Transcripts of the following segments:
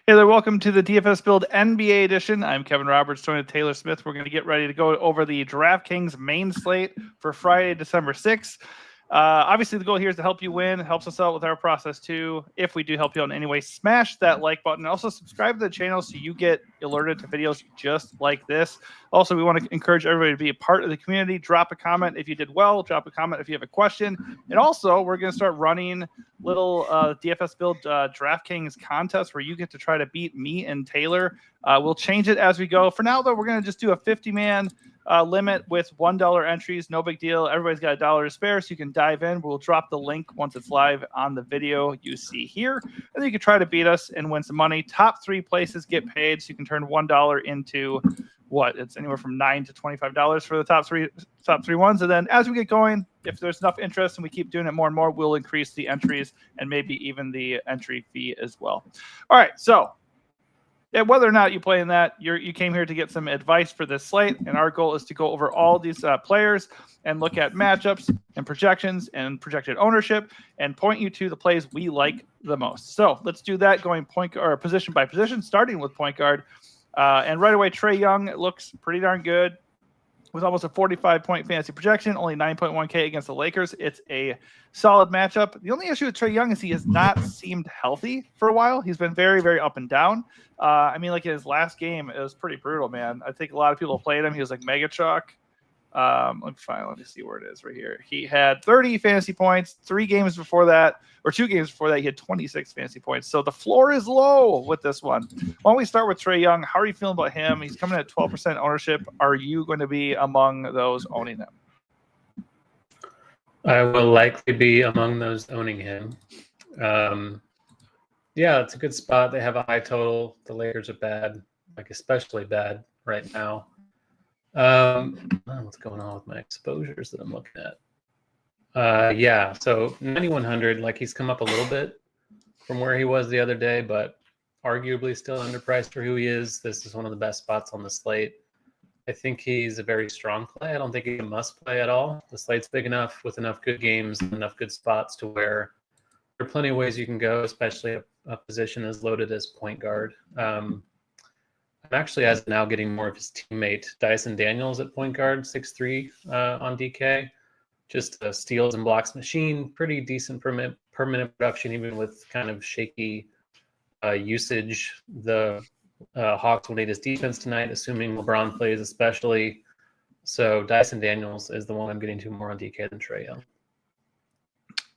Hey there, welcome to the DFS Build NBA edition. I'm Kevin Roberts, joined with Taylor Smith. We're going to get ready to go over the DraftKings main slate for Friday, December 6th. Obviously, the goal here is to help you win. It helps us out with our process too. If we do help you out in any way, smash that like button. Also, subscribe to the channel so you get alerted to videos just like this. Also, we want to encourage everybody to be a part of the community. Drop a comment if you did well. Drop a comment if you have a question. And also, we're going to start running little DFS Build DraftKings contests where you get to try to beat me and Taylor. We'll change it as we go. For now, though, we're going to just do a 50-man limit with $1 entries. No big deal. Everybody's got $1 to spare, so you can dive in. We'll drop the link once it's live on the video you see here. And then you can try to beat us and win some money. Top 3 places get paid, so you can turn $1 into what? It's anywhere from $9 to $25 for the top three ones. And then as we get going, if there's enough interest and we keep doing it more and more, we'll increase the entries and maybe even the entry fee as well. All right, so whether or not you play in that, you came here to get some advice for this slate, and our goal is to go over all these players and look at matchups and projections and projected ownership and point you to the plays we like the most. So let's do that, going position by position, starting with point guard. And right away, Trae Young looks pretty darn good with almost a 45-point fantasy projection, only 9.1K against the Lakers. It's a solid matchup. The only issue with Trae Young is he has not seemed healthy for a while. He's been very, very up and down. Like in his last game, it was pretty brutal, man. I think a lot of people played him. He was like mega chalk. Let me see where it is right here. He had 30 fantasy points, 2 games before that, he had 26 fantasy points. So the floor is low with this one. Why don't we start with Trae Young? How are you feeling about him? He's coming at 12% ownership. Are you going to be among those owning him? I will likely be among those owning him. Yeah, it's a good spot. They have a high total. The Lakers are bad, like especially bad right now. What's going on with my exposures that I'm looking at? Yeah, so 9,100, like he's come up a little bit from where he was the other day, but arguably still underpriced for who he is. This is one of the best spots on the slate. I think he's a very strong play. I don't think he's a must play at all. The slate's big enough with enough good games and enough good spots to where there are plenty of ways you can go, especially a position as loaded as point guard. I'm actually as now getting more of his teammate Dyson Daniels at point guard, 6'3" on DK. Just a steals and blocks machine, pretty decent per minute production, even with kind of shaky usage. The Hawks will need his defense tonight, assuming LeBron plays especially. So Dyson Daniels is the one I'm getting to more on DK than Trae Young.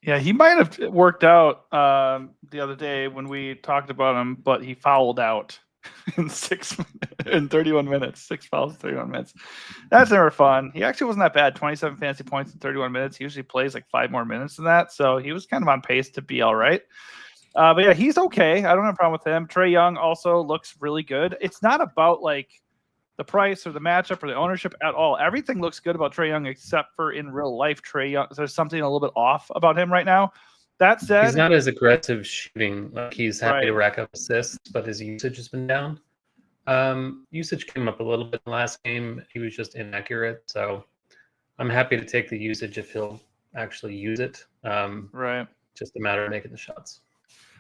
Yeah, he might have worked out the other day when we talked about him, but he fouled out in 31 minutes. 6 fouls in 31 minutes. That's never fun. He actually wasn't that bad. 27 fantasy points in 31 minutes. He usually plays like 5 more minutes than that, so he was kind of on pace to be all right. But yeah, he's okay. I don't have a problem with him. Trae Young also looks really good. It's not about like the price or the matchup or the ownership at all. Everything looks good about Trae Young except for in real life. Trae Young, there's something a little bit off about him right now. That said, he's not as aggressive shooting. Like he's happy to rack up assists, but his usage has been down. Usage came up a little bit in the last game. He was just inaccurate. So I'm happy to take the usage if he'll actually use it. Just a matter of making the shots.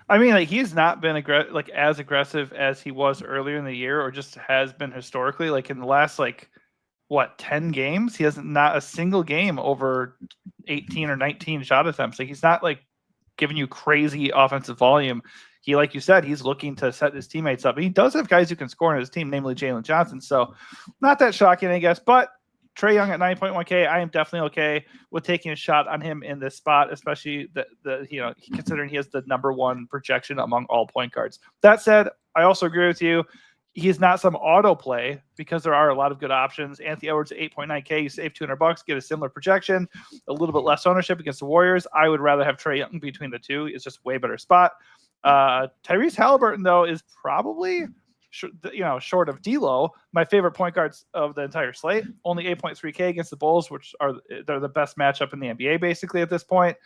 I mean, like he's not been as aggressive as he was earlier in the year, or just has been historically. Like in the last 10 games, he hasn't not a single game over 18 or 19 shot attempts. Like he's not like giving you crazy offensive volume. He, like you said, he's looking to set his teammates up. He does have guys who can score in his team, namely Jalen Johnson. So not that shocking, I guess. But Trae Young at 9.1K, I am definitely okay with taking a shot on him in this spot, especially considering he has the number 1 projection among all point guards. That said, I also agree with you. He's not some auto play because there are a lot of good options. Anthony Edwards at 8.9K, you save $200, get a similar projection, a little bit less ownership against the Warriors. I would rather have Trae Young between the two. It's just way better spot. Tyrese Halliburton, though, is probably short of D'Lo, my favorite point guards of the entire slate. Only 8.3K against the Bulls, which they're the best matchup in the NBA basically at this point.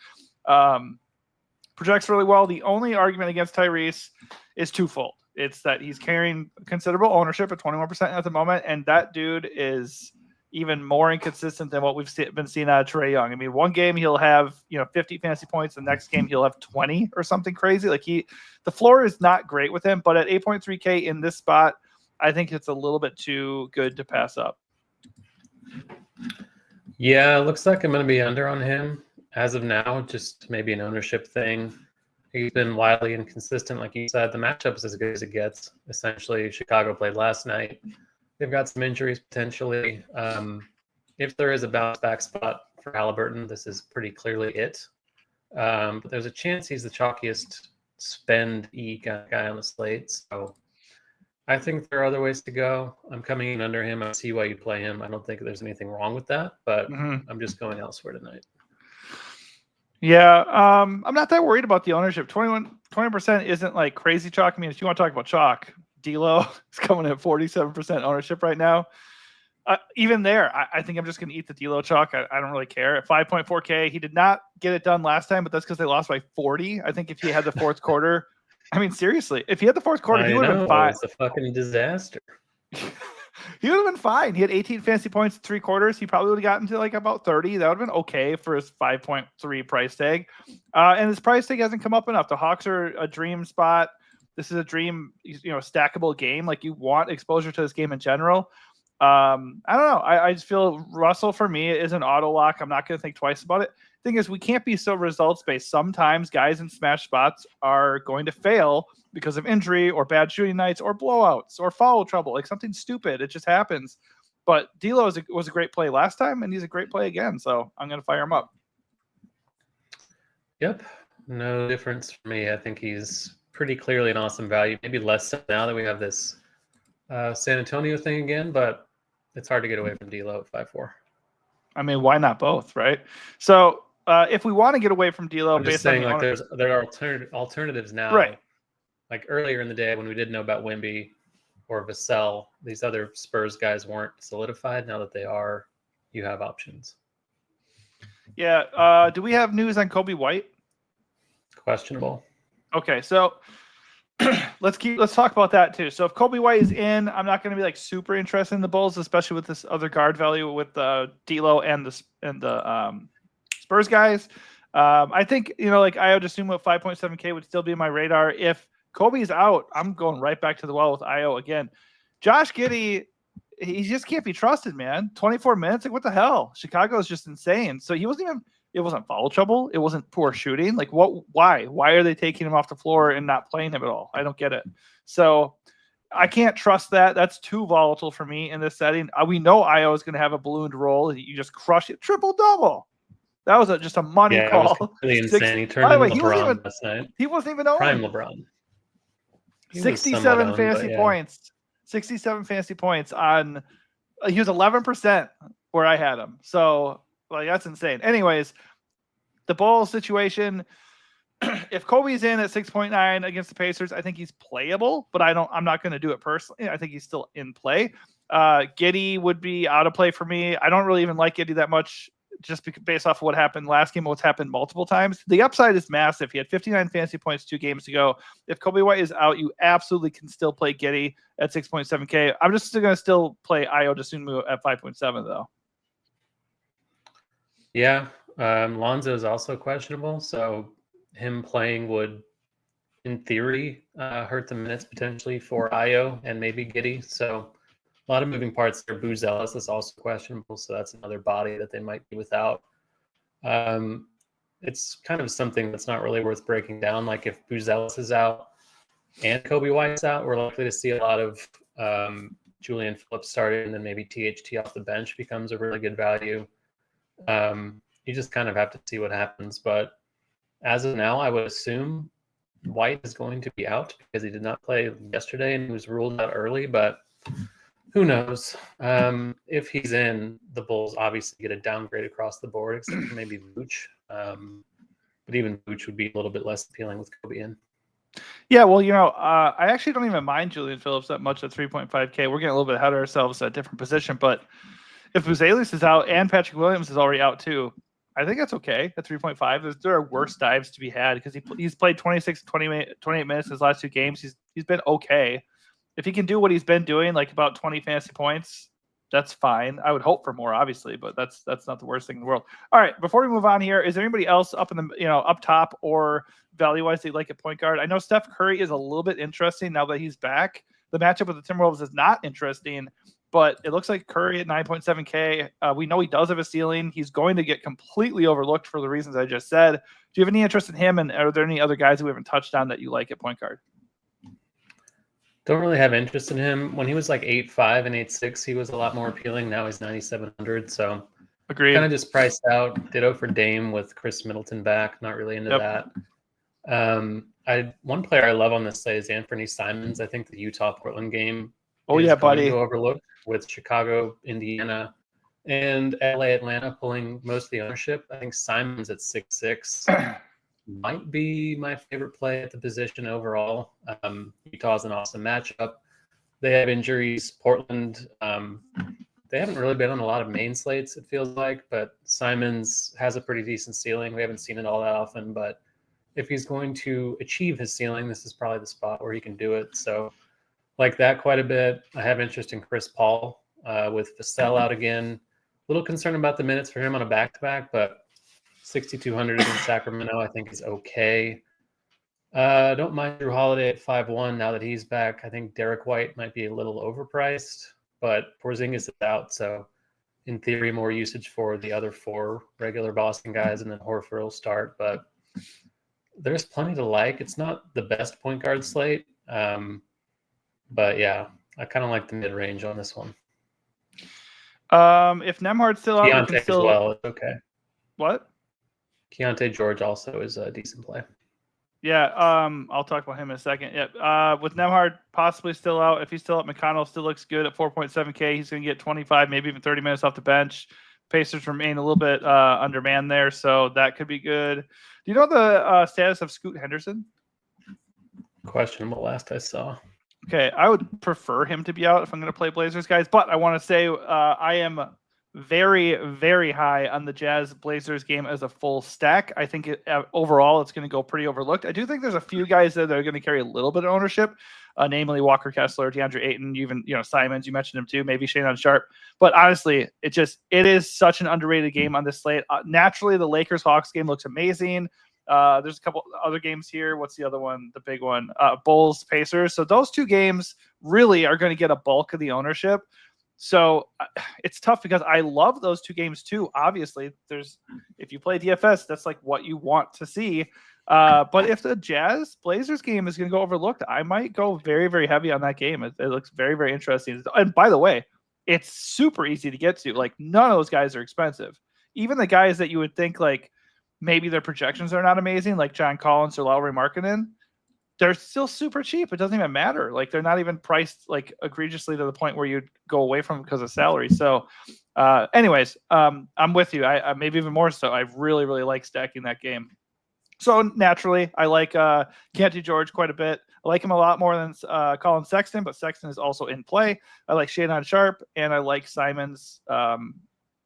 Projects really well. The only argument against Tyrese is twofold. It's that he's carrying considerable ownership at 21% at the moment, and that dude is even more inconsistent than what we've been seeing out of Trae Young. I mean, one game he'll have 50 fantasy points, the next game he'll have 20 or something crazy. Like the floor is not great with him, but at 8.3K in this spot, I think it's a little bit too good to pass up. Yeah, it looks like I'm going to be under on him as of now. Just maybe an ownership thing. He's been wildly inconsistent, like you said. The matchup is as good as it gets. Essentially, Chicago played last night. They've got some injuries potentially. If there is a bounce back spot for Halliburton, this is pretty clearly it. But there's a chance he's the chalkiest spend E guy on the slate. So I think there are other ways to go. I'm coming in under him. I see why you play him. I don't think there's anything wrong with that, but I'm just going elsewhere tonight. Yeah, I'm not that worried about the ownership. 20% isn't like crazy chalk. I mean, if you want to talk about chalk, D'Lo is coming at 47% ownership right now. Even there, I think I'm just going to eat the D'Lo chalk. I don't really care. At 5.4K, he did not get it done last time, but that's because they lost by 40. I think if he had the fourth quarter, I mean, seriously, if he had the fourth quarter, he would have been fine. It's a fucking disaster. He would have been fine. He had 18 fantasy points, 3 quarters. He probably would have gotten to like about 30. That would have been okay for his 5.3 price tag. And his price tag hasn't come up enough. The Hawks are a dream spot. This is a dream, stackable game. Like, you want exposure to this game in general. I don't know. I just feel Russell for me is an auto lock. I'm not going to think twice about it. Thing is, we can't be so results based. Sometimes guys in smash spots are going to fail because of injury or bad shooting nights or blowouts or foul trouble, like something stupid. It just happens. But D'Lo was a great play last time, and he's a great play again. So I'm going to fire him up. Yep. No difference for me. I think he's pretty clearly an awesome value. Maybe less so now that we have this San Antonio thing again, but it's hard to get away from D'Lo at 5.4. I mean, why not both, right? So if we want to get away from D'Lo, I'm just saying, like, there are alternatives now. Right. Like earlier in the day when we didn't know about Wemby or Vassell, these other Spurs guys weren't solidified. Now that they are, you have options. Yeah. Do we have news on Kobe White? Questionable. Okay, so let's talk about that too. So if Kobe White is in, I'm not going to be like super interested in the Bulls, especially with this other guard value with D'Lo and the Spurs guys. I think like Io DeSumo at 5.7K would still be in my radar. If Kobe's out, I'm going right back to the well with Io again. Josh Giddey, he just can't be trusted, man. 24 minutes, like what the hell? Chicago is just insane. So it wasn't foul trouble. It wasn't poor shooting. Like why are they taking him off the floor and not playing him at all? I don't get it. So I can't trust that. That's too volatile for me in this setting. We know Io is going to have a ballooned roll. You just crush it. Triple double. That was just a money call. It was completely insane. He turned into LeBron last night. He wasn't even owned. Prime LeBron. 67 fantasy points. 67 fantasy points on. He was 11% where I had him. So like that's insane. Anyways, the Bulls situation. If Kobe's in at 6.9 against the Pacers, I think he's playable, but I'm not going to do it personally. I think he's still in play. Giddey would be out of play for me. I don't really even like Giddey that much, just based off of what happened last game, what's happened multiple times. The upside is massive. He had 59 fantasy points 2 games ago. If Kobe White is out, you absolutely can still play Giddey at 6.7K. I'm just going to still play Io DeSumo at 5.7 though. Yeah. Lonzo is also questionable. So him playing would, in theory, hurt the minutes potentially for Io and maybe Giddey. So a lot of moving parts there. Buzelis is also questionable, so that's another body that they might be without. It's kind of something that's not really worth breaking down. Like if Buzelis is out and Kobe White's out, we're likely to see a lot of Julian Phillips started, and then maybe THT off the bench becomes a really good value. You just kind of have to see what happens. But as of now, I would assume White is going to be out because he did not play yesterday and he was ruled out early, but who knows? If he's in, the Bulls obviously get a downgrade across the board, except for maybe Vooch. But even Vooch would be a little bit less appealing with Kobe in. Yeah, well, I actually don't even mind Julian Phillips that much at 3.5K. We're getting a little bit ahead of ourselves at a different position. But if Buzelis is out and Patrick Williams is already out too, I think that's okay at 3.5. There are worse dives to be had because he's played 26, 28 minutes his last 2 games. He's been okay. If he can do what he's been doing, like about 20 fantasy points, that's fine. I would hope for more, obviously, but that's not the worst thing in the world. All right, before we move on here, is there anybody else up in the up top or value-wise that you like at point guard? I know Steph Curry is a little bit interesting now that he's back. The matchup with the Timberwolves is not interesting, but it looks like Curry at 9.7K. We know he does have a ceiling. He's going to get completely overlooked for the reasons I just said. Do you have any interest in him, and are there any other guys that we haven't touched on that you like at point guard? Don't really have interest in him. When he was like 8.5 and 8.6, he was a lot more appealing. Now he's 9,700, so Agreed. Kind of just priced out. Ditto for Dame with Chris Middleton back. Not really into that. One player I love on this slate is Anthony Simons. I think the Utah-Portland game is going to go overlooked with Chicago, Indiana, and LA, Atlanta pulling most of the ownership. I think Simons at 6.6 might be my favorite play at the position overall. Utah's an awesome matchup. They have injuries. Portland, they haven't really been on a lot of main slates, it feels like, but Simons has a pretty decent ceiling. We haven't seen it all that often, but if he's going to achieve his ceiling, this is probably the spot where he can do it. So like that quite a bit. I have interest in Chris Paul with Vassell out again. A little concerned about the minutes for him on a back-to-back, but 6,200 in Sacramento, I think, is okay. Don't mind Drew Holiday at 5.1 now that he's back. I think Derek White might be a little overpriced, but Porzingis is out, so in theory, more usage for the other four regular Boston guys, and then Horford will start. But there's plenty to like. It's not the best point guard slate, but yeah, I kind of like the mid-range on this one. If Nembhard's still out, Keontae as well. It's okay. What? Keontae George also is a decent play. Yeah, I'll talk about him in a second. Yeah, with Nembhard possibly still out, if he's still out, McConnell still looks good at 4.7K. He's going to get 25, maybe even 30 minutes off the bench. Pacers remain a little bit undermanned there, so that could be good. Do you know the status of Scoot Henderson? Questionable last I saw. Okay, I would prefer him to be out if I'm going to play Blazers, guys. But I want to say I am very, very high on the Jazz Blazers game as a full stack. I think overall it's going to go pretty overlooked. I do think there's a few guys that are going to carry a little bit of ownership, namely Walker Kessler, DeAndre Ayton, even Simons. You mentioned him too, maybe Shannon Sharp. But honestly, it is such an underrated game on this slate. Naturally, the Lakers-Hawks game looks amazing. There's a couple other games here. What's the other one? The big one, Bulls, Pacers. So those two games really are going to get a bulk of the ownership. So it's tough because I love those two games too. Obviously, if you play DFS, that's like what you want to see. But if the Jazz Blazers game is going to go overlooked, I might go very, very heavy on that game. It looks very, very interesting. And by the way, it's super easy to get to. Like none of those guys are expensive. Even the guys that you would think like maybe their projections are not amazing, like John Collins or Lauri Markkanen, they're still super cheap. It doesn't even matter. Like they're not even priced like egregiously to the point where you'd go away from them because of salary. So anyways, I'm with you. I maybe even more so. I really, really like stacking that game. So naturally, I like Keontae George quite a bit. I like him a lot more than Colin Sexton, but Sexton is also in play. I like Shannon Sharp, and I like Simons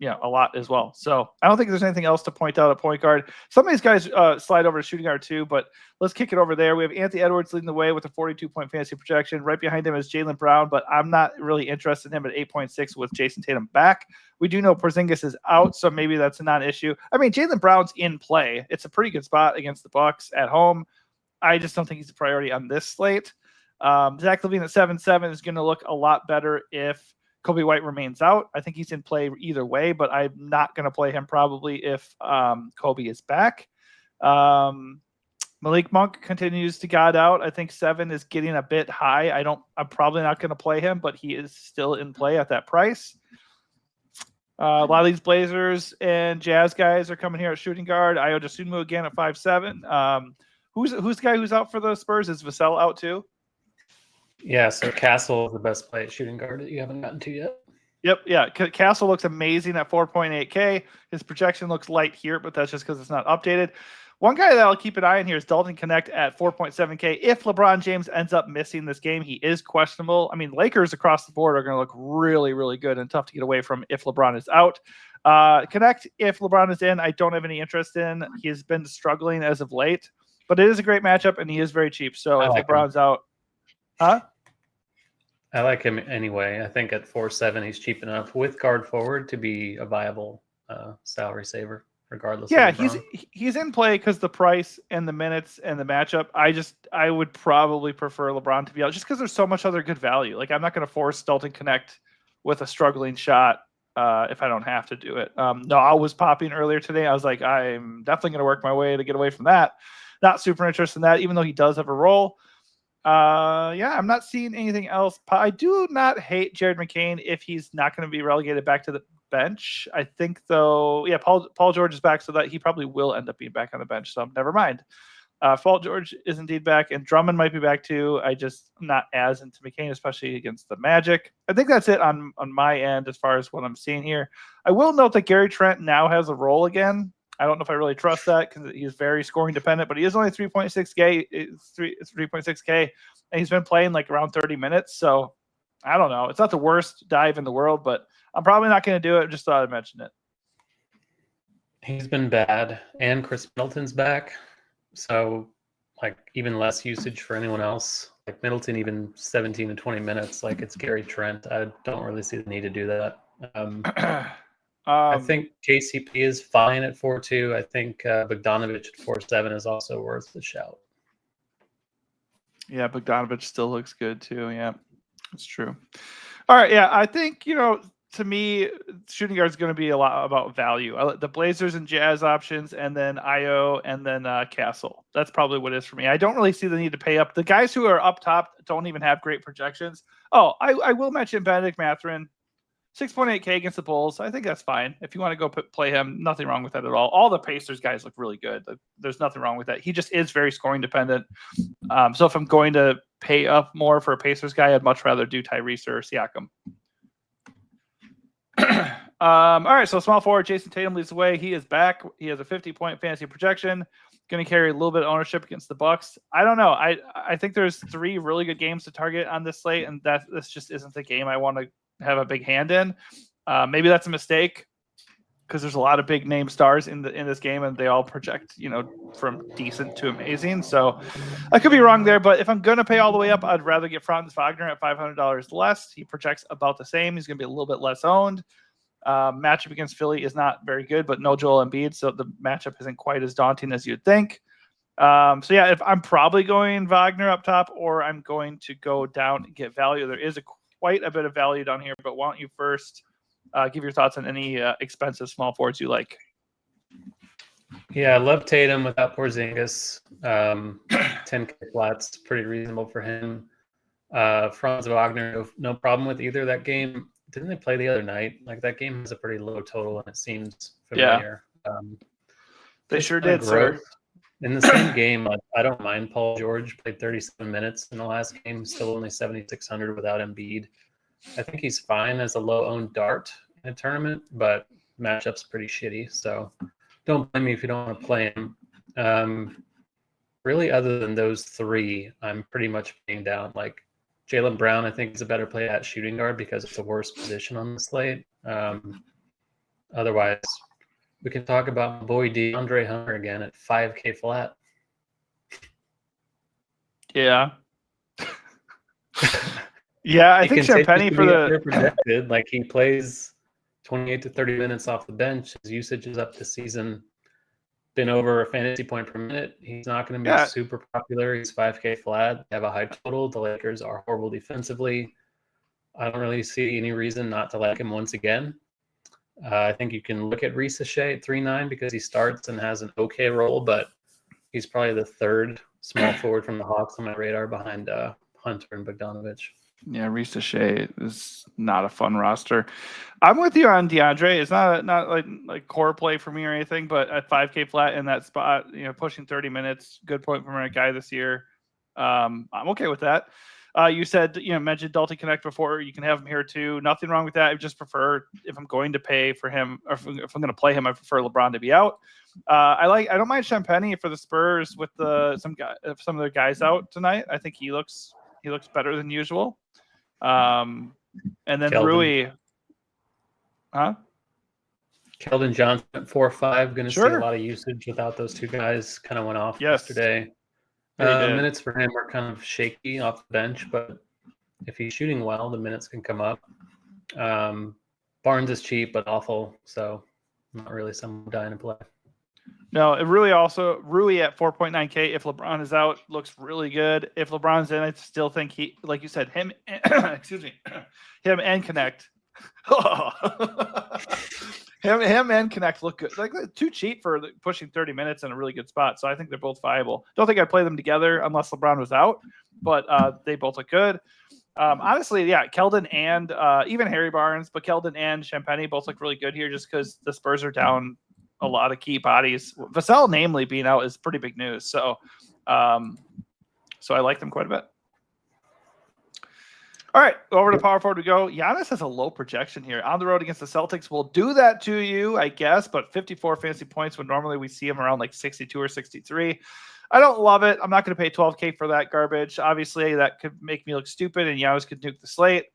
a lot as well. So I don't think there's anything else to point out at point guard. Some of these guys slide over to shooting guard too, but let's kick it over there. We have Anthony Edwards leading the way with a 42-point fantasy projection. Right behind him is Jaylen Brown, but I'm not really interested in him at 8.6 with Jason Tatum back. We do know Porzingis is out, so maybe that's a non-issue. I mean, Jaylen Brown's in play. It's a pretty good spot against the Bucks at home. I just don't think he's a priority on this slate. Zach LaVine at 7.7 is going to look a lot better if Kobe White remains out. I think he's in play either way, but I'm not going to play him probably if Kobe is back. Malik Monk continues to god out. I think 7 is getting a bit high. I'm probably not going to play him, but he is still in play at that price. A lot of these Blazers and Jazz guys are coming here at shooting guard. Ayo Dosunmu again at 5.7. Who's the guy who's out for the Spurs? Is Vassell out too? Yeah, so Castle is the best play at shooting guard that you haven't gotten to yet. Yep, yeah. Castle looks amazing at 4.8K. His projection looks light here, but that's just because it's not updated. One guy that I'll keep an eye on here is Dalton Connect at 4.7K. If LeBron James ends up missing this game, he is questionable. I mean, Lakers across the board are going to look really, really good and tough to get away from if LeBron is out. Connect, if LeBron is in, I don't have any interest in. He has been struggling as of late, but it is a great matchup, and he is very cheap. So if LeBron's out, huh? I like him anyway. I think at 4.7 he's cheap enough with guard forward to be a viable salary saver, regardless of Yeah, LeBron. he's in play because the price and the minutes and the matchup. I would probably prefer LeBron to be out just because there's so much other good value. Like I'm not going to force Dalton Connect with a struggling shot if I don't have to do it. No, I was popping earlier today. I was like, I'm definitely going to work my way to get away from that. Not super interested in that, even though he does have a role. Yeah, I'm not seeing anything else. I do not hate Jared McCain if he's not going to be relegated back to the bench. I think though, yeah, Paul George is back, so that he probably will end up being back on the bench. So never mind. Paul George is indeed back, and Drummond might be back too. I'm not as into McCain, especially against the Magic. I think that's it on my end as far as what I'm seeing here. I will note that Gary Trent now has a role again. I don't know if I really trust that because he's very scoring dependent, but he is only 3.6K, 3.6K, and he's been playing like around 30 minutes. So I don't know. It's not the worst dive in the world, but I'm probably not going to do it. Just thought I'd mention it. He's been bad, and Chris Middleton's back. So, like, even less usage for anyone else. Like, Middleton, even 17 to 20 minutes. Like, it's Gary Trent. I don't really see the need to do that. I think KCP is fine at 4.2. I think Bogdanovich at 4.7 is also worth the shout. Yeah, Bogdanovich still looks good too. Yeah, that's true. All right. Yeah, I think, to me, shooting guard is going to be a lot about value. The Blazers and Jazz options, and then Io, and then Castle. That's probably what it is for me. I don't really see the need to pay up. The guys who are up top don't even have great projections. Oh, I will mention Benedict Mathurin, 6.8K against the Bulls. I think that's fine. If you want to go play him, nothing wrong with that at all. All the Pacers guys look really good. There's nothing wrong with that. He just is very scoring dependent. So if I'm going to pay up more for a Pacers guy, I'd much rather do Tyrese or Siakam. All right, so small forward Jason Tatum leads the way. He is back. He has a 50-point fantasy projection. Going to carry a little bit of ownership against the Bucks. I don't know. I think there's 3 really good games to target on this slate, and this just isn't the game I want to have a big hand in. Maybe that's a mistake because there's a lot of big name stars in this game, and they all project, from decent to amazing. So I could be wrong there, but if I'm going to pay all the way up, I'd rather get Franz Wagner at $500 less. He projects about the same. He's going to be a little bit less owned. Matchup against Philly is not very good, but no Joel Embiid, so the matchup isn't quite as daunting as you'd think. So yeah, if I'm probably going Wagner up top, or I'm going to go down and get value. There is quite a bit of value down here, but why don't you first give your thoughts on any expensive small forwards you like? Yeah, I love Tatum without Porzingis. 10K flats, pretty reasonable for him. Franz Wagner, no problem with either. That game, didn't they play the other night? Like, that game has a pretty low total, and it seems familiar. Yeah. They sure did, sir. In the same game, I don't mind Paul George. Played 37 minutes in the last game, still only 7,600 without Embiid. I think he's fine as a low-owned dart in a tournament, but matchup's pretty shitty. So don't blame me if you don't want to play him. Really, other than those 3, I'm pretty much paying down. Like, Jaylen Brown, I think, is a better play at shooting guard because it's a worse position on the slate. Otherwise, we can talk about my boy DeAndre Hunter again at 5K flat. Yeah. Yeah, I think Champagny for the projected. Like, he plays 28 to 30 minutes off the bench. His usage is up this season. Been over a fantasy point per minute. He's not going to be super popular. He's 5K flat. They have a high total. The Lakers are horrible defensively. I don't really see any reason not to like him once again. I think you can look at Reese Shea at 3.9 because he starts and has an okay role, but he's probably the 3rd small forward from the Hawks on my radar behind Hunter and Bogdanovich. Yeah, Reese Shea is not a fun roster. I'm with you on DeAndre. It's not like core play for me or anything, but at 5K flat in that spot, pushing 30 minutes, good point from a guy this year. I'm okay with that. You said, mentioned Dalton Connect before. You can have him here too. Nothing wrong with that. I just prefer, if I'm going to pay for him, or if I'm going to play him, I prefer LeBron to be out. I don't mind Champagny for the Spurs with some of their guys out tonight. I think he looks better than usual. And then Keldon. Rui, Keldon Johnson at 4.5. Going to see a lot of usage without those 2 guys. Kind of went off yesterday. Minutes for him are kind of shaky off the bench, but if he's shooting well, the minutes can come up. Barnes is cheap but awful, so not really someone dying to play. No, it really also Rui at 4.9K. If LeBron is out, looks really good. If LeBron's in, I still think he, like you said, him, excuse me, him and Connect. him and Connect look good. Like too cheap for pushing 30 minutes in a really good spot. So I think they're both viable. Don't think I'd play them together unless LeBron was out, but they both look good. Honestly, yeah, Keldon and even Harry Barnes, but Keldon and Champagny both look really good here just because the Spurs are down a lot of key bodies. Vassell, namely, being out is pretty big news. So I like them quite a bit. All right, over to power forward we go. Giannis has a low projection here. On the road against the Celtics will do that to you, I guess, but 54 fantasy points when normally we see him around like 62 or 63. I don't love it. I'm not going to pay 12K for that garbage. Obviously, that could make me look stupid, and Giannis could nuke the slate.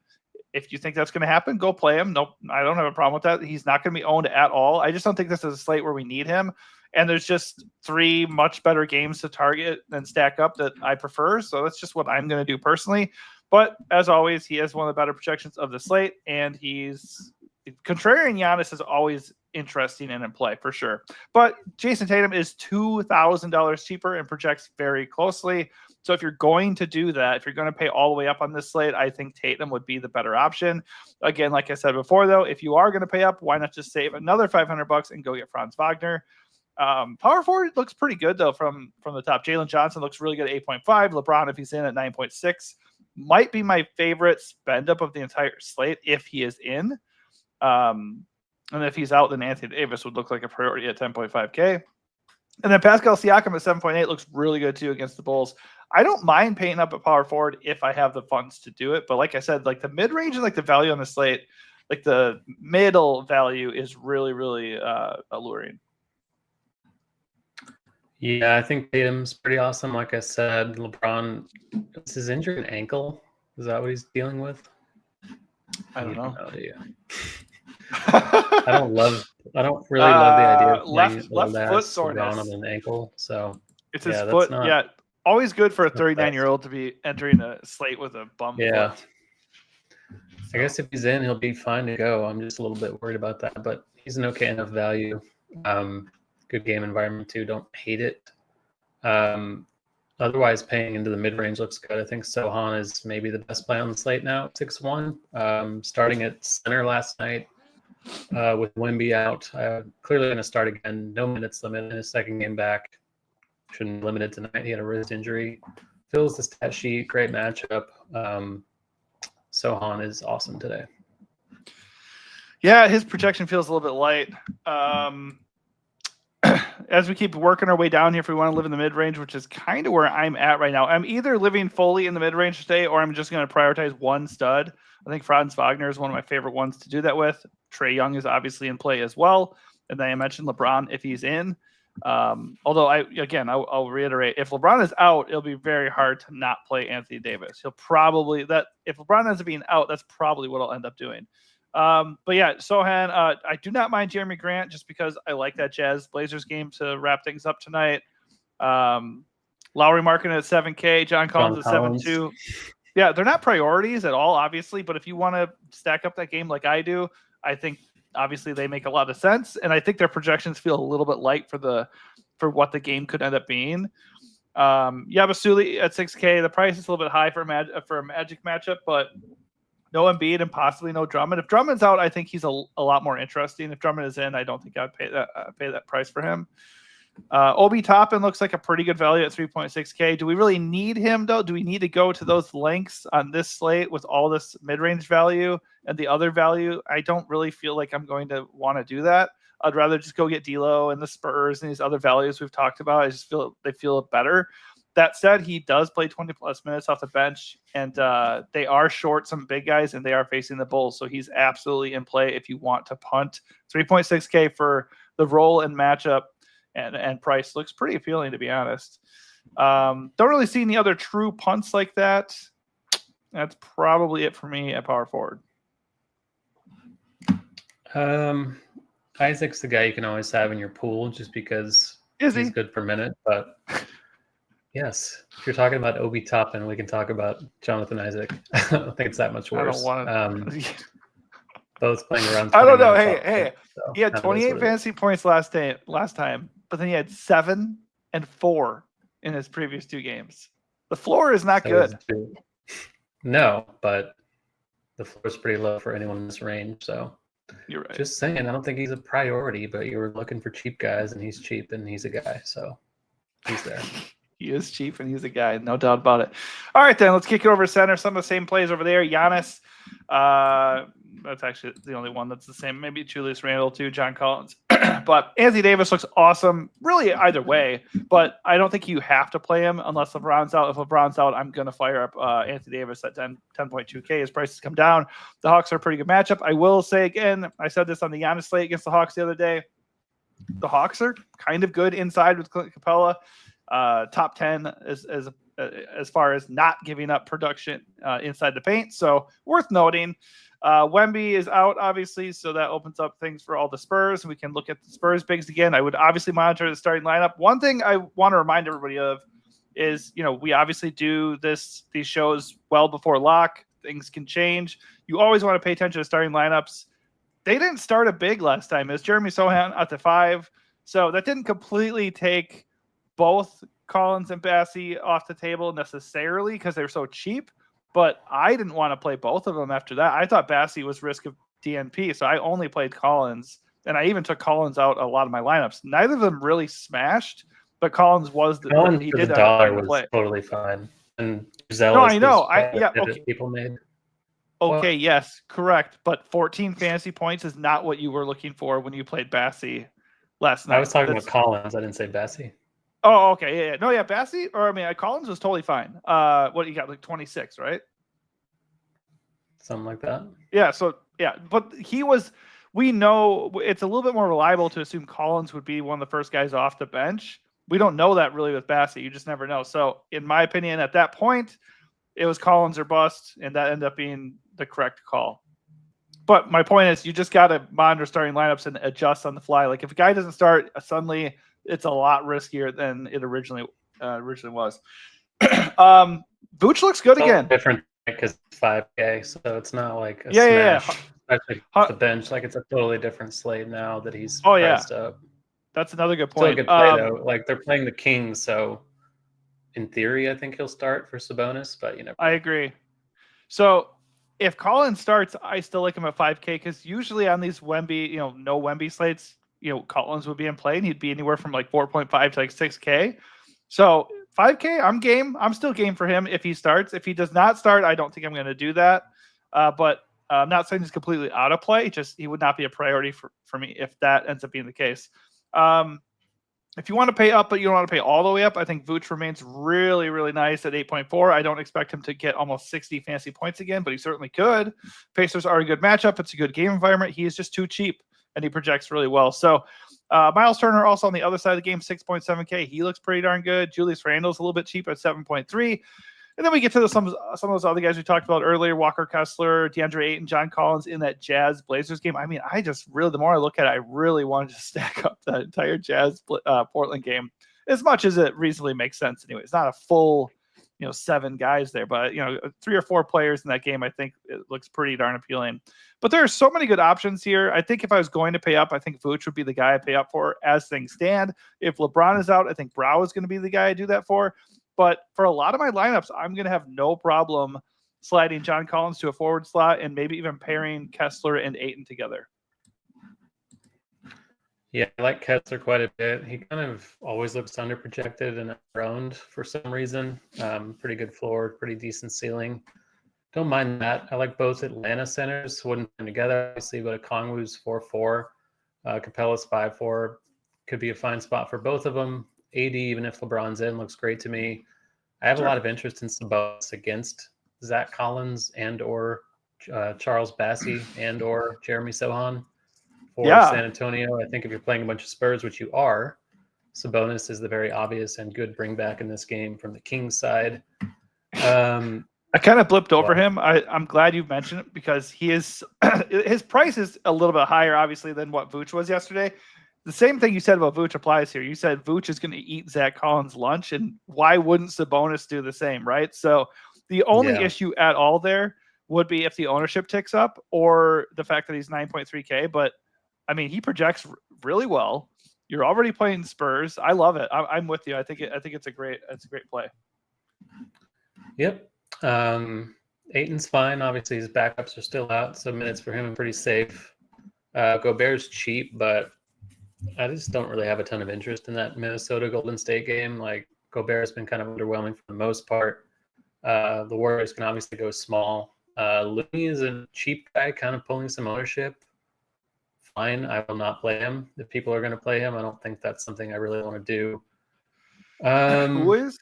If you think that's going to happen, go play him. Nope, I don't have a problem with that. He's not going to be owned at all. I just don't think this is a slate where we need him. And there's just 3 much better games to target and stack up that I prefer. So that's just what I'm going to do personally. But as always, he has one of the better projections of the slate, and he's contrarian Giannis is always interesting and in play for sure. But Jason Tatum is $2,000 cheaper and projects very closely. So if you're going to do that, if you're going to pay all the way up on this slate, I think Tatum would be the better option. Again, like I said before, though, if you are going to pay up, why not just save another $500 and go get Franz Wagner? Power forward looks pretty good though from the top. Jalen Johnson looks really good at 8.5. LeBron, if he's in at 9.6, might be my favorite spend up of the entire slate if he is in. And if he's out, then Anthony Davis would look like a priority at 10.5K. And then Pascal Siakam at 7.8 looks really good too against the Bulls. I don't mind paying up at power forward if I have the funds to do it. But like I said, like the mid-range and like the value on the slate, like the middle value is really, really alluring. Yeah, I think Tatum's pretty awesome. Like I said, LeBron, is his injured an ankle? Is that what he's dealing with? I don't know. Do you? I don't really love the idea of left foot soreness on an ankle. So it's his foot. Yeah, always good for a 39-year-old to be entering a slate with a bum foot. So. I guess if he's in, he'll be fine to go. I'm just a little bit worried about that, but he's an okay enough value. Good game environment too. Don't hate it. Otherwise, paying into the mid-range looks good. I think Sohan is maybe the best play on the slate now at 6-1. Starting at center last night with Wemby out. Clearly going to start again. No minutes limit in his second game back. Shouldn't be limited tonight. He had a wrist injury. Fills the stat sheet. Great matchup. Sohan is awesome today. Yeah, his projection feels a little bit light. As we keep working our way down here, if we want to live in the mid-range, which is kind of where I'm at right now, I'm either living fully in the mid-range today or I'm just going to prioritize one stud. I think Franz Wagner is one of my favorite ones to do that with. Trae Young is obviously in play as well. And then I mentioned LeBron if he's in. Although, I'll reiterate, if LeBron is out, it'll be very hard to not play Anthony Davis. He'll probably if LeBron ends up being out, that's probably what I'll end up doing. But yeah, Sohan, I do not mind Jeremy Grant just because I like that Jazz Blazers game to wrap things up tonight. Lowry Markin at 7K, John Collins at 7.2. Yeah, they're not priorities at all, obviously, but if you want to stack up that game like I do, I think obviously they make a lot of sense, and I think their projections feel a little bit light for what the game could end up being. Basuli at 6K, the price is a little bit high for a Magic matchup, but no Embiid and possibly no Drummond. If Drummond's out, I think he's a lot more interesting. If Drummond is in, I don't think I'd pay that price for him. Obi Toppin looks like a pretty good value at 3.6K. Do we really need him, though? Do we need to go to those lengths on this slate with all this mid-range value and the other value? I don't really feel like I'm going to want to do that. I'd rather just go get D'Lo and the Spurs and these other values we've talked about. I just feel they feel better. That said, he does play 20-plus minutes off the bench, and they are short some big guys, and they are facing the Bulls, so he's absolutely in play if you want to punt. 3.6K for the role and matchup, and price looks pretty appealing, to be honest. Don't really see any other true punts like that. That's probably it for me at power forward. Isaac's the guy you can always have in your pool just because he's good per minute, but Yes. If you're talking about Obi Toppin, we can talk about Jonathan Isaac. I don't think it's that much I don't worse. want to. Both playing around 20 I don't know. minutes Hey, off hey, bench, so he had kind of is 28 what it is. fantasy points last time, but then he had 7 and 4 in his previous 2 games. The floor is not So is good. No, but the floor is pretty low for anyone in this range. So You're right. just saying, I don't think he's a priority, but you were looking for cheap guys, and he's cheap, and he's a guy. So he's there. He is cheap and he's a guy, no doubt about it. All right, then let's kick it over to center. Some of the same plays over there. Giannis, that's actually the only one that's the same. Maybe Julius Randle too, John Collins. But Anthony Davis looks awesome, really either way. But I don't think you have to play him unless LeBron's out. If LeBron's out, I'm going to fire up Anthony Davis at 10.2K. His prices come down. The Hawks are a pretty good matchup. I will say again, I said this on the Giannis slate against the Hawks the other day. The Hawks are kind of good inside with Clint Capella. Top 10 as far as not giving up production inside the paint. So worth noting. Wemby is out, obviously, so that opens up things for all the Spurs. We can look at the Spurs bigs again. I would obviously monitor the starting lineup. One thing I want to remind everybody of is, we obviously do these shows well before lock. Things can change. You always want to pay attention to starting lineups. They didn't start a big last time. It was Jeremy Sohan at the 5. So that didn't completely take both Collins and Bassey off the table necessarily because they're so cheap, but I didn't want to play both of them after that. I thought Bassey was risk of DNP, so I only played Collins, and I even took Collins out a lot of my lineups. Neither of them really smashed, but Collins was Collins for the dollar was play. Totally fine. And Zealous no, I know. okay. People made. Okay, yes, correct. But 14 fantasy points is not what you were looking for when you played Bassey last night. I was talking about Collins. I didn't say Bassey. Oh, okay. Yeah. No, yeah. Bassey, Collins was totally fine. What you got, like 26, right? Something like that. Yeah. So, yeah. But we know it's a little bit more reliable to assume Collins would be one of the first guys off the bench. We don't know that really with Bassey. You just never know. So, in my opinion, at that point, it was Collins or bust, and that ended up being the correct call. But my point is, you just got to monitor starting lineups and adjust on the fly. Like if a guy doesn't start, suddenly it's a lot riskier than it originally was. Vooch looks good again. Different because it's 5K, so it's not like a smash. Yeah. Especially off the bench, like it's a totally different slate now that he's priced up. That's another good point. Still a good play though. Like they're playing the Kings, so in theory, I think he'll start for Sabonis, but I agree. So if Collins starts, I still like him at 5K because usually on these Wemby, no Wemby slates, Collins would be in play and he'd be anywhere from like 4.5 to like 6K. So 5K, I'm game. I'm still game for him if he starts. If he does not start, I don't think I'm going to do that. But I'm not saying he's completely out of play. Just he would not be a priority for me if that ends up being the case. If you want to pay up, but you don't want to pay all the way up, I think Vooch remains really, really nice at 8.4. I don't expect him to get almost 60 fantasy points again, but he certainly could. Pacers are a good matchup. It's a good game environment. He is just too cheap, and he projects really well. So Miles Turner also on the other side of the game, 6.7K. He looks pretty darn good. Julius Randle's a little bit cheap at 7.3. And then we get to some of those other guys we talked about earlier, Walker Kessler, DeAndre Ayton, John Collins in that Jazz Blazers game. I mean, the more I look at it, I really wanted to stack up that entire Jazz Portland game as much as it reasonably makes sense anyway. It's not a full, 7 guys there, but, 3 or 4 players in that game, I think it looks pretty darn appealing. But there are so many good options here. I think if I was going to pay up, I think Vooch would be the guy I pay up for as things stand. If LeBron is out, I think Brow is going to be the guy I do that for. But for a lot of my lineups, I'm going to have no problem sliding John Collins to a forward slot and maybe even pairing Kessler and Ayton together. Yeah, I like Kessler quite a bit. He kind of always looks underprojected and owned for some reason. Pretty good floor, pretty decent ceiling. Don't mind that. I like both Atlanta centers. Wouldn't put them together, obviously, but Okongwu's 4-4. Capella's 5-4. Could be a fine spot for both of them. AD, even if LeBron's in, looks great to me. I have a lot of interest in Sabonis against Zach Collins and or Charles Bassey and or Jeremy Sohan for San Antonio. I think if you're playing a bunch of Spurs, which you are, Sabonis is the very obvious and good bring back in this game from the Kings side. I kind of blipped over him. I'm glad you mentioned it because he is his price is a little bit higher, obviously, than what Vooch was yesterday. the same thing you said about Vooch applies here. You said Vooch is going to eat Zach Collins' lunch, and why wouldn't Sabonis do the same, right? So the only issue at all there would be if the ownership ticks up or the fact that he's 9.3K. But I mean, he projects really well. You're already playing Spurs. I love it. I'm with you. I think it's a great play. Yep. Ayton's fine. Obviously, his backups are still out, so minutes for him are pretty safe. Gobert's cheap, but I just don't really have a ton of interest in that Minnesota Golden State game. Like, Gobert's been kind of underwhelming for the most part. The Warriors can obviously go small. Looney is a cheap guy, kind of pulling some ownership. Fine, I will not play him. If people are going to play him, I don't think that's something I really want to do. Who is?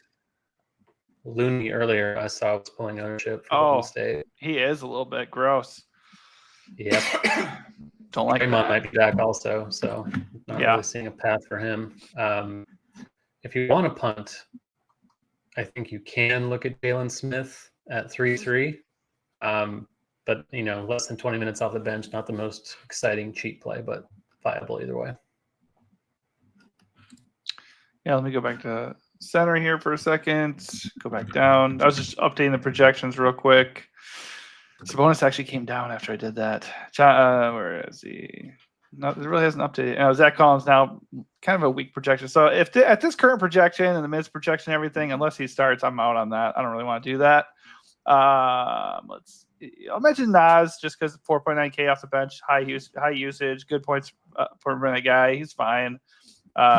Looney earlier I saw was pulling ownership for Golden State. He is a little bit gross. Yep. Don't like Draymond that. might be back also, so not really seeing a path for him. If you want to punt, I think you can look at Jalen Smith at 3-3. But, less than 20 minutes off the bench, not the most exciting cheap play, but viable either way. Yeah, let me go back to center here for a second. Go back down. I was just updating the projections real quick. Sabonis actually came down after I did that. Where is he? No, it really hasn't updated. Zach Collins now kind of a weak projection. So if at this current projection and the minutes projection and everything, unless he starts, I'm out on that. I don't really want to do that. I'll mention Nas just because 4.9K off the bench, high usage, good points per minute guy. He's fine.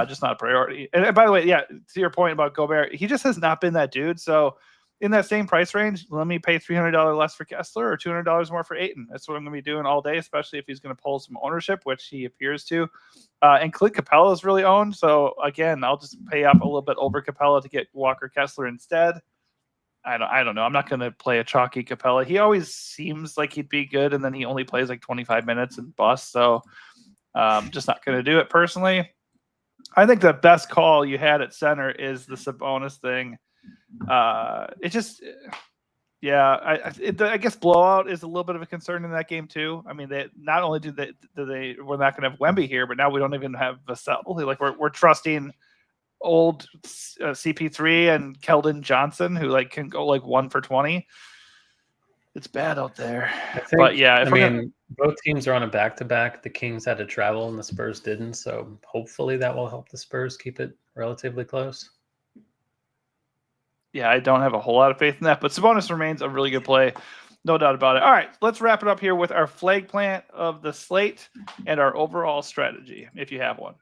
Just not a priority. And by the way, to your point about Gobert, he just has not been that dude. So in that same price range, let me pay $300 less for Kessler or $200 more for Ayton. That's what I'm going to be doing all day, especially if he's going to pull some ownership, which he appears to. And Clint Capella is really owned. So again, I'll just pay up a little bit over Capella to get Walker Kessler instead. I don't know. I'm not going to play a chalky Capella. He always seems like he'd be good, and then he only plays like 25 minutes and busts. So just not going to do it personally. I think the best call you had at center is the Sabonis thing. I guess blowout is a little bit of a concern in that game too. I mean, they not only we're not going to have Wemby here, but now we don't even have Vassell. Like we're trusting old CP3 and Keldon Johnson, who can go 1 for 20. It's bad out there. Both teams are on a back-to-back. The Kings had to travel and the Spurs didn't, so hopefully that will help the Spurs keep it relatively close. Yeah, I don't have a whole lot of faith in that, but Sabonis remains a really good play. No doubt about it. All right, let's wrap it up here with our flag plant of the slate and our overall strategy, if you have one.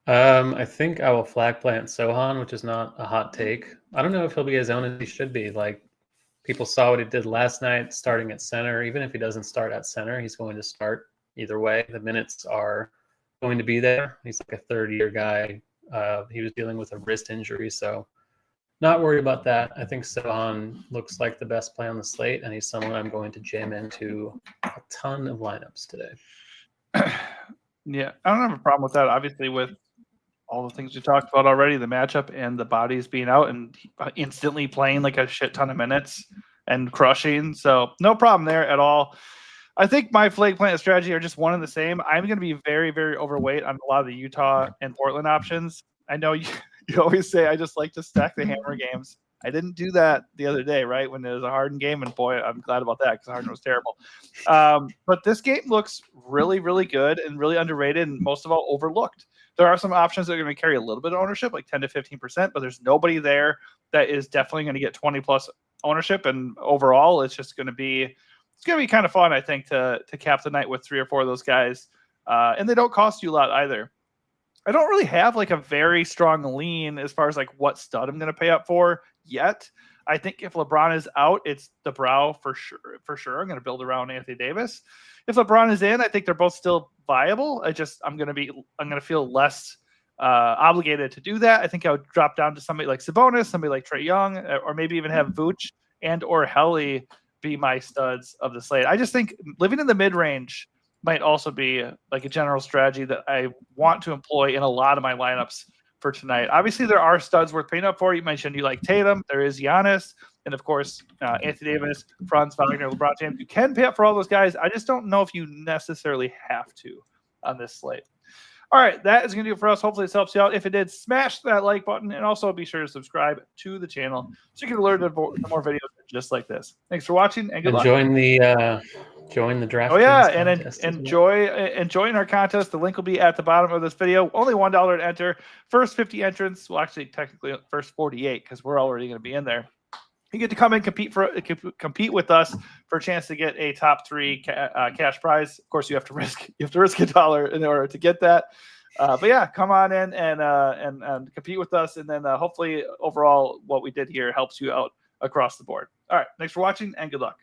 I think I will flag plant Sohan, which is not a hot take. I don't know if he'll be as owned as he should be. People saw what he did last night, starting at center. Even if he doesn't start at center, he's going to start either way. The minutes are going to be there. He's like a third-year guy. He was dealing with a wrist injury, so not worried about that. I think Sohan looks like the best play on the slate, and he's someone I'm going to jam into a ton of lineups today. Yeah, I don't have a problem with that. Obviously, with all the things we talked about already, the matchup and the bodies being out and instantly playing like a shit ton of minutes and crushing. So no problem there at all. I think my flag plant strategy are just one and the same. I'm going to be very, very overweight on a lot of the Utah and Portland options. I know you always say I just like to stack the hammer games. I didn't do that the other day, right? When there was a Harden game, and boy, I'm glad about that because Harden was terrible. But this game looks really, really good and really underrated and most of all overlooked. There are some options that are going to carry a little bit of ownership, like 10 to 15%, but there's nobody there that is definitely going to get 20 plus ownership. And overall, it's going to be kind of fun, I think, to cap the night with 3 or 4 of those guys. And they don't cost you a lot either. I don't really have a very strong lean as far as what stud I'm going to pay up for yet. I think if LeBron is out, it's the brow for sure. I'm going to build around Anthony Davis. If LeBron is in, I think they're both still viable. I'm going to feel less obligated to do that. I think I would drop down to somebody like Sabonis, somebody like Trae Young, or maybe even have Vooch and or Helly be my studs of the slate. I just think living in the mid-range might also be a general strategy that I want to employ in a lot of my lineups for tonight. Obviously, there are studs worth paying up for. You mentioned you like Tatum. There is Giannis. And, of course, Anthony Davis, Franz Wagner, LeBron James. You can pay up for all those guys. I just don't know if you necessarily have to. on this slate. All right, that is going to do it for us. Hopefully this helps you out. If it did, smash that like button, and also be sure to subscribe to the channel so you can learn more videos just like this. Thanks for watching, and good And luck. join the DraftKings Oh yeah, and contest as enjoying our contest. The link will be at the bottom of this video. Only $1 to enter. First 50 entrants, well, actually technically first 48 because we're already going to be in there. You get to come and compete with us for a chance to get a top 3 cash prize. Of course, you have to risk $1 in order to get that. But yeah, come on in and compete with us, and then hopefully overall what we did here helps you out across the board. All right, thanks for watching and good luck.